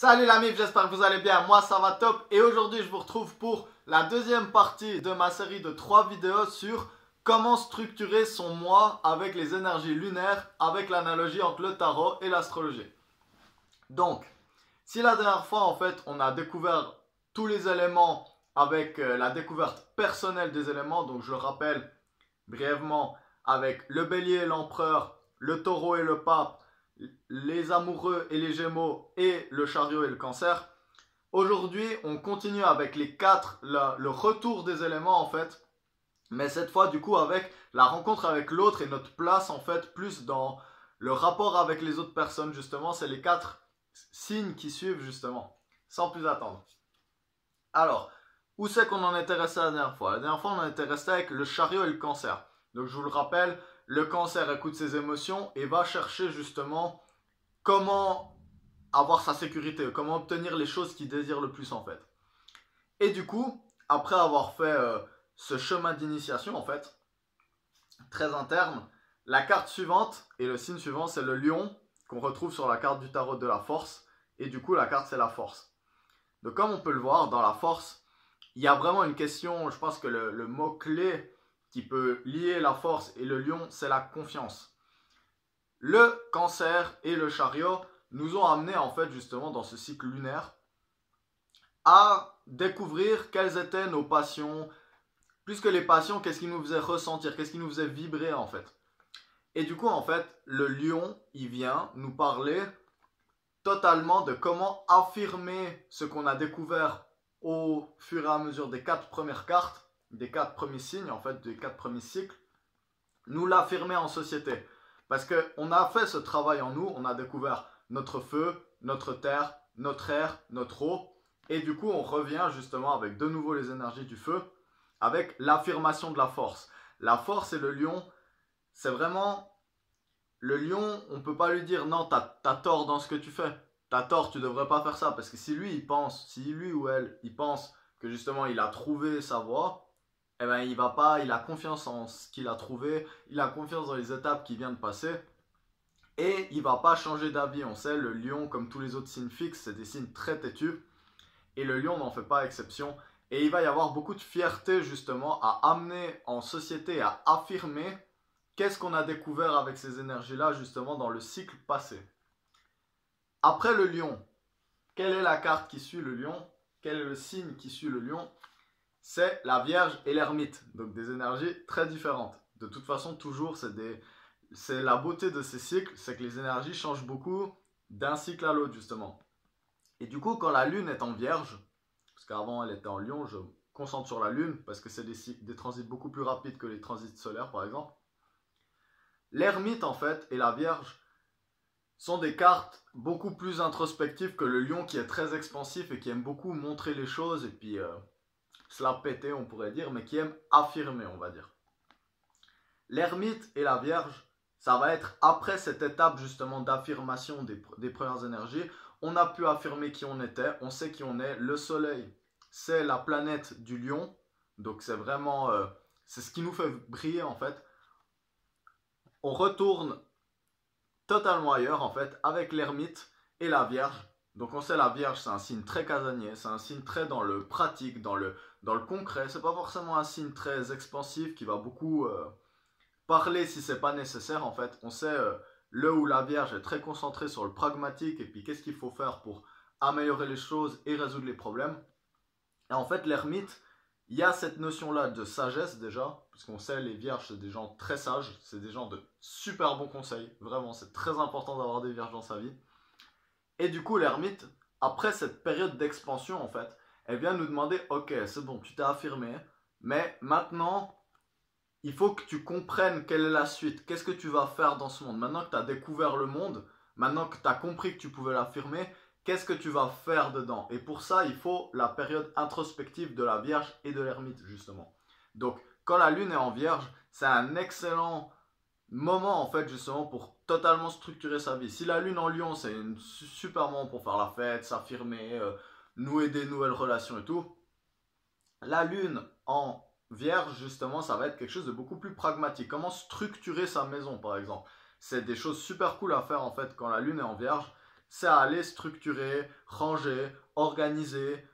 Salut la MIF, j'espère que vous allez bien, moi ça va top et aujourd'hui je vous retrouve pour la deuxième partie de ma série de 3 vidéos sur comment structurer son mois avec les énergies lunaires avec l'analogie entre le tarot et l'astrologie. Donc, si la dernière fois en fait on a découvert tous les éléments avec la découverte personnelle des éléments, donc je le rappelle brièvement avec le bélier et l'empereur, le taureau et le pape, les amoureux et les gémeaux et le chariot et le cancer. Aujourd'hui, on continue avec les 4, le retour des éléments en fait, mais cette fois du coup avec la rencontre avec l'autre et notre place en fait plus dans le rapport avec les autres personnes justement. C'est les 4 signes qui suivent justement, sans plus attendre. Alors, où c'est qu'on en était resté la dernière fois? La dernière fois, on en était resté avec le chariot et le cancer. Donc, je vous le rappelle, le cancer écoute ses émotions et va chercher justement comment avoir sa sécurité, comment obtenir les choses qu'il désire le plus en fait. Et du coup, après avoir fait ce chemin d'initiation en fait, très interne, la carte suivante et le signe suivant, c'est le lion qu'on retrouve sur la carte du tarot de la force. Et du coup, la carte, c'est la force. Donc, comme on peut le voir, dans la force, il y a vraiment une question, je pense que le mot-clé qui peut lier la force et le lion, c'est la confiance. Le cancer et le chariot nous ont amené en fait justement dans ce cycle lunaire à découvrir quelles étaient nos passions, plus que les passions, qu'est-ce qui nous faisait ressentir, qu'est-ce qui nous faisait vibrer en fait. Et du coup en fait, le lion, il vient nous parler totalement de comment affirmer ce qu'on a découvert au fur et à mesure des 4 premières cartes, des 4 premiers signes en fait, des 4 premiers cycles, nous l'affirmer en société. Parce qu'on a fait ce travail en nous, on a découvert notre feu, notre terre, notre air, notre eau. Et du coup, on revient justement avec de nouveau les énergies du feu, avec l'affirmation de la force. La force et le lion, c'est vraiment... Le lion, on ne peut pas lui dire non, t'as tort dans ce que tu fais. T'as tort, tu devrais pas faire ça. Parce que si lui, il pense, si lui ou elle, il pense que justement il a trouvé sa voie, eh ben il va pas, il a confiance en ce qu'il a trouvé, il a confiance dans les étapes qu'il vient de passer et il va pas changer d'avis. On sait, le lion, comme tous les autres signes fixes, c'est des signes très têtus et le lion n'en fait pas exception. Et il va y avoir beaucoup de fierté justement à amener en société, à affirmer qu'est-ce qu'on a découvert avec ces énergies-là justement dans le cycle passé. Après le lion, quelle est la carte qui suit le lion? Quel est le signe qui suit le lion? C'est la Vierge et l'Ermite. Donc des énergies très différentes. De toute façon, toujours, c'est la beauté de ces cycles, c'est que les énergies changent beaucoup d'un cycle à l'autre, justement. Et du coup, quand la Lune est en Vierge, parce qu'avant elle était en Lion, je me concentre sur la Lune, parce que c'est des transits beaucoup plus rapides que les transits solaires, par exemple. L'Ermite, en fait, et la Vierge sont des cartes beaucoup plus introspectives que le Lion, qui est très expansif et qui aime beaucoup montrer les choses, et puis... se la péter on pourrait dire, mais qui aime affirmer on va dire. L'ermite et la vierge, ça va être après cette étape justement d'affirmation des premières énergies, on a pu affirmer qui on était, on sait qui on est, le soleil c'est la planète du lion, donc c'est vraiment, c'est ce qui nous fait briller en fait. On retourne totalement ailleurs en fait avec l'ermite et la vierge. Donc on sait la Vierge, c'est un signe très casanier, c'est un signe très dans le pratique, dans le concret. C'est pas forcément un signe très expansif qui va beaucoup parler si c'est pas nécessaire en fait. On sait le où la Vierge est très concentrée sur le pragmatique et puis qu'est-ce qu'il faut faire pour améliorer les choses et résoudre les problèmes. Et en fait l'ermite, il y a cette notion-là de sagesse déjà, puisqu'on sait les Vierges c'est des gens très sages, c'est des gens de super bons conseils. Vraiment, c'est très important d'avoir des Vierges dans sa vie. Et du coup, l'ermite, après cette période d'expansion, en fait, elle vient nous demander, ok, c'est bon, tu t'es affirmé, mais maintenant, il faut que tu comprennes quelle est la suite. Qu'est-ce que tu vas faire dans ce monde? Maintenant que tu as découvert le monde, maintenant que tu as compris que tu pouvais l'affirmer, qu'est-ce que tu vas faire dedans? Et pour ça, il faut la période introspective de la Vierge et de l'ermite, justement. Donc, quand la Lune est en Vierge, c'est un excellent moment en fait justement pour totalement structurer sa vie. Si la lune en lion c'est un super moment pour faire la fête, s'affirmer, nouer des nouvelles relations et tout, la lune en vierge justement ça va être quelque chose de beaucoup plus pragmatique. Comment structurer sa maison par exemple. C'est des choses super cool à faire en fait quand la lune est en vierge. c'est aller structurer, ranger, organiser,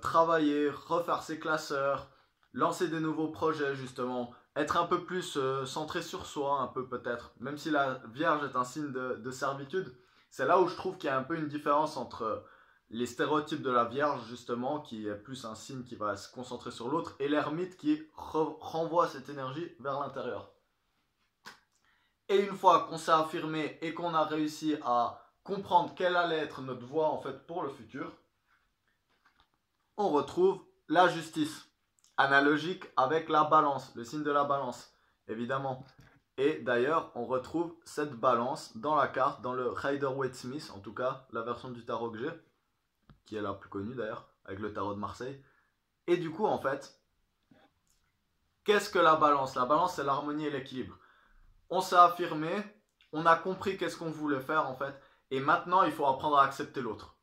travailler, refaire ses classeurs, lancer des nouveaux projets justement, être un peu plus centré sur soi, un peu peut-être, même si la Vierge est un signe de servitude, c'est là où je trouve qu'il y a un peu une différence entre les stéréotypes de la Vierge justement, qui est plus un signe qui va se concentrer sur l'autre, et l'ermite qui renvoie cette énergie vers l'intérieur. Et une fois qu'on s'est affirmé et qu'on a réussi à comprendre quelle allait être notre voie en fait pour le futur, on retrouve la justice, analogique avec la balance, le signe de la balance, évidemment. Et d'ailleurs, on retrouve cette balance dans la carte, dans le Rider-Waite-Smith, en tout cas, la version du tarot que j'ai, qui est la plus connue d'ailleurs, avec le tarot de Marseille. Et du coup, en fait, qu'est-ce que la balance? La balance, c'est l'harmonie et l'équilibre. On s'est affirmé, on a compris qu'est-ce qu'on voulait faire, en fait, et maintenant, il faut apprendre à accepter l'autre.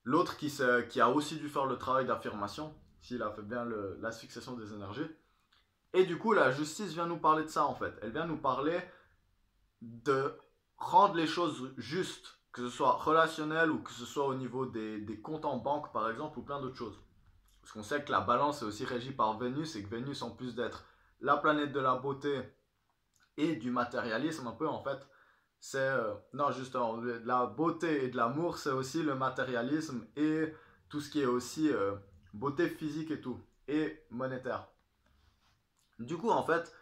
L'autre qui a aussi dû faire le travail d'affirmation, s'il a fait bien la succession des énergies. Et du coup, la justice vient nous parler de ça, en fait. Elle vient nous parler de rendre les choses justes, que ce soit relationnel ou que ce soit au niveau des comptes en banque, par exemple, ou plein d'autres choses. Parce qu'on sait que la balance est aussi régie par Vénus, et que Vénus, en plus d'être la planète de la beauté et du matérialisme, un peu, en fait, c'est non justement de la beauté et de l'amour, c'est aussi le matérialisme et tout ce qui est aussi beauté physique et tout et monétaire. Du coup, en fait,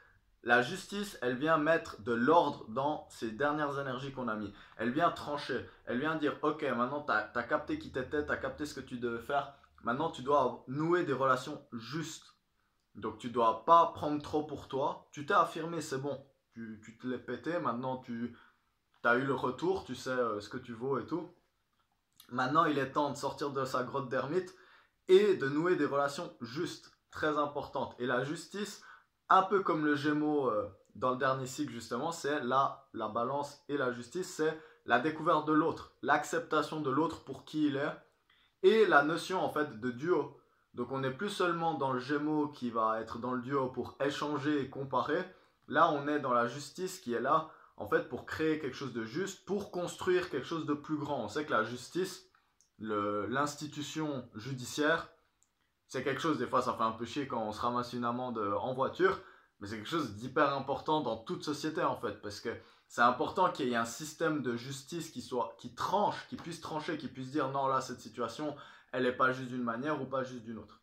la justice, elle vient mettre de l'ordre dans ces dernières énergies qu'on a mis. Elle vient trancher, elle vient dire ok, maintenant t'as capté qui t'étais, t'as capté ce que tu devais faire, maintenant tu dois nouer des relations justes. Donc tu dois pas prendre trop pour toi, tu t'es affirmé, c'est bon, tu te l'es pété, maintenant tu as eu le retour, tu sais ce que tu vaux et tout. Maintenant, il est temps de sortir de sa grotte d'ermite et de nouer des relations justes, très importantes. Et la justice, un peu comme le Gémeaux dans le dernier cycle justement, c'est la balance et la justice, c'est la découverte de l'autre, l'acceptation de l'autre pour qui il est et la notion en fait de duo. Donc on n'est plus seulement dans le Gémeaux qui va être dans le duo pour échanger et comparer. Là, on est dans la justice qui est là en fait pour créer quelque chose de juste, pour construire quelque chose de plus grand. On sait que la justice, l'institution judiciaire, c'est quelque chose, des fois ça fait un peu chier quand on se ramasse une amende en voiture, mais c'est quelque chose d'hyper important dans toute société en fait, parce que c'est important qu'il y ait un système de justice qui tranche, qui puisse trancher, qui puisse dire non là cette situation, elle n'est pas juste d'une manière ou pas juste d'une autre.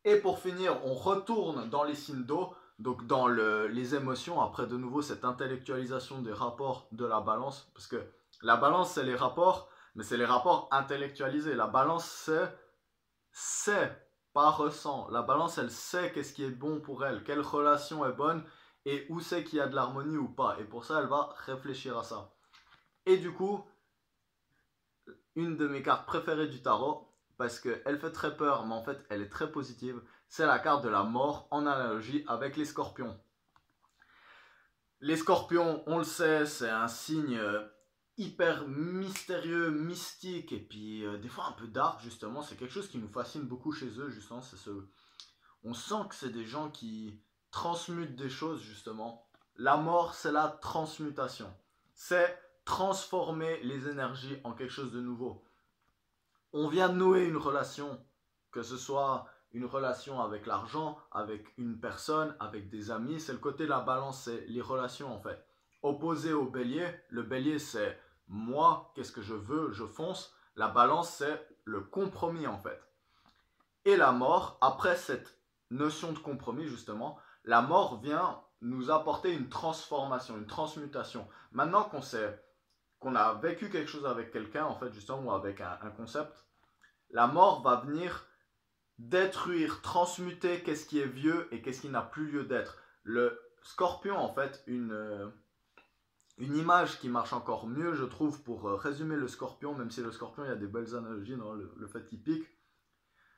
Et pour finir, on retourne dans les signes d'eau, donc dans les émotions, après de nouveau cette intellectualisation des rapports de la balance, parce que la balance c'est les rapports, mais c'est les rapports intellectualisés. La balance c'est pas ressent. La balance elle sait qu'est-ce qui est bon pour elle, quelle relation est bonne et où c'est qu'il y a de l'harmonie ou pas. Et pour ça elle va réfléchir à ça. Et du coup, une de mes cartes préférées du tarot, parce qu'elle fait très peur, mais en fait elle est très positive, c'est la carte de la mort en analogie avec les scorpions. Les scorpions, on le sait, c'est un signe hyper mystérieux, mystique, et puis des fois un peu dark justement, c'est quelque chose qui nous fascine beaucoup chez eux justement, on sent que c'est des gens qui transmutent des choses justement. La mort, c'est la transmutation, c'est transformer les énergies en quelque chose de nouveau. On vient de nouer une relation, que ce soit une relation avec l'argent, avec une personne, avec des amis, c'est le côté de la balance, c'est les relations en fait. Opposé au bélier, le bélier c'est moi, qu'est-ce que je veux, je fonce. La balance c'est le compromis en fait. Et la mort, après cette notion de compromis justement, la mort vient nous apporter une transformation, une transmutation. Maintenant qu'on a vécu quelque chose avec quelqu'un en fait justement, ou avec un concept, la mort va venir détruire, transmuter qu'est-ce qui est vieux et qu'est-ce qui n'a plus lieu d'être. Le scorpion, en fait, une image qui marche encore mieux, je trouve, pour résumer le scorpion, même si le scorpion, il y a des belles analogies dans le fait qu'il pique.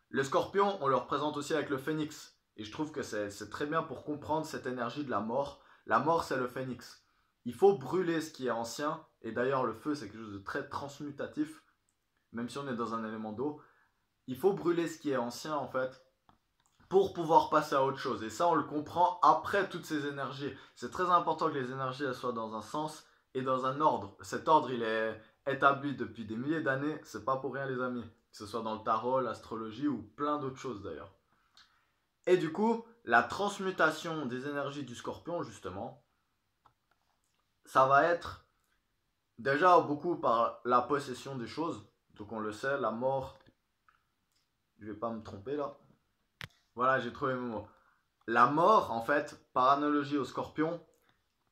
Le scorpion, on le représente aussi avec le phénix. Et je trouve que c'est très bien pour comprendre cette énergie de la mort. La mort, c'est le phénix. Il faut brûler ce qui est ancien. Et d'ailleurs, le feu, c'est quelque chose de très transmutatif, même si on est dans un élément d'eau. Il faut brûler ce qui est ancien en fait pour pouvoir passer à autre chose. Et ça on le comprend après toutes ces énergies. C'est très important que les énergies elles soient dans un sens et dans un ordre. Cet ordre il est établi depuis des milliers d'années, c'est pas pour rien les amis. Que ce soit dans le tarot, l'astrologie ou plein d'autres choses d'ailleurs. Et du coup, la transmutation des énergies du scorpion justement, ça va être déjà beaucoup par la possession des choses. Donc on le sait, la mort, je vais pas me tromper là. Voilà, j'ai trouvé mes mots. La mort, en fait, par analogie au scorpion,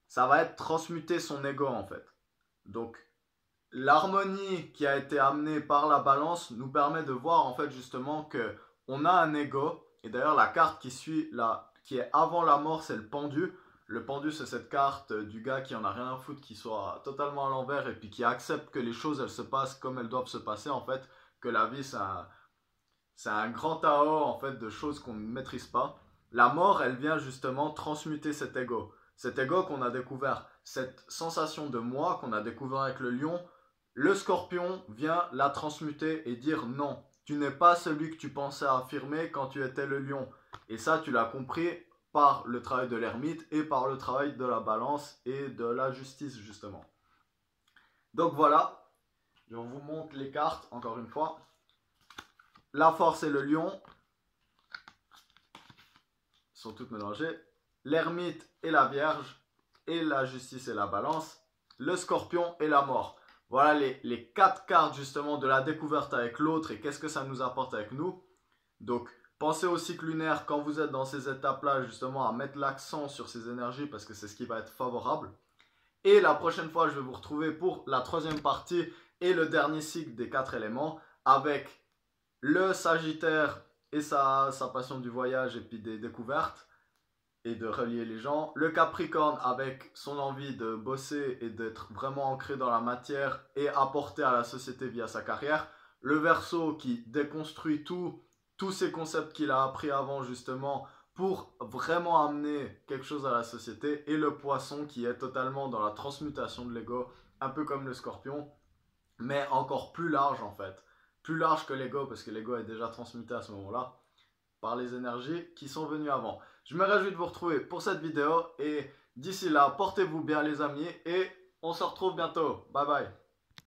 ça va être transmuter son ego en fait. Donc l'harmonie qui a été amenée par la balance nous permet de voir en fait justement que on a un ego. Et d'ailleurs la carte qui suit là, qui est avant la mort, c'est le pendu. Le pendu, c'est cette carte du gars qui en a rien à foutre, qui soit totalement à l'envers et puis qui accepte que les choses elles se passent comme elles doivent se passer en fait, que la vie c'est un grand Tao en fait de choses qu'on ne maîtrise pas. La mort, elle vient justement transmuter cet ego. Cet ego qu'on a découvert, cette sensation de moi qu'on a découvert avec le lion, le scorpion vient la transmuter et dire non, tu n'es pas celui que tu pensais affirmer quand tu étais le lion. Et ça, tu l'as compris par le travail de l'ermite et par le travail de la balance et de la justice justement. Donc voilà, je vous montre les cartes encore une fois. La force et le lion sont toutes mélangées. L'ermite et la vierge, et la justice et la balance, le scorpion et la mort. Voilà les 4 cartes justement de la découverte avec l'autre et qu'est-ce que ça nous apporte avec nous. Donc pensez au cycle lunaire quand vous êtes dans ces étapes-là justement à mettre l'accent sur ces énergies parce que c'est ce qui va être favorable. Et la prochaine fois, je vais vous retrouver pour la 3e partie et le dernier cycle des 4 éléments avec le Sagittaire et sa passion du voyage et puis des découvertes et de relier les gens. Le Capricorne avec son envie de bosser et d'être vraiment ancré dans la matière et apporter à la société via sa carrière. Le Verseau qui déconstruit tous ces concepts qu'il a appris avant justement pour vraiment amener quelque chose à la société. Et le Poisson qui est totalement dans la transmutation de l'ego, un peu comme le Scorpion, mais encore plus large en fait. Plus large que l'ego parce que l'ego est déjà transmuté à ce moment-là par les énergies qui sont venues avant. Je me réjouis de vous retrouver pour cette vidéo et d'ici là, portez-vous bien les amis et on se retrouve bientôt. Bye bye.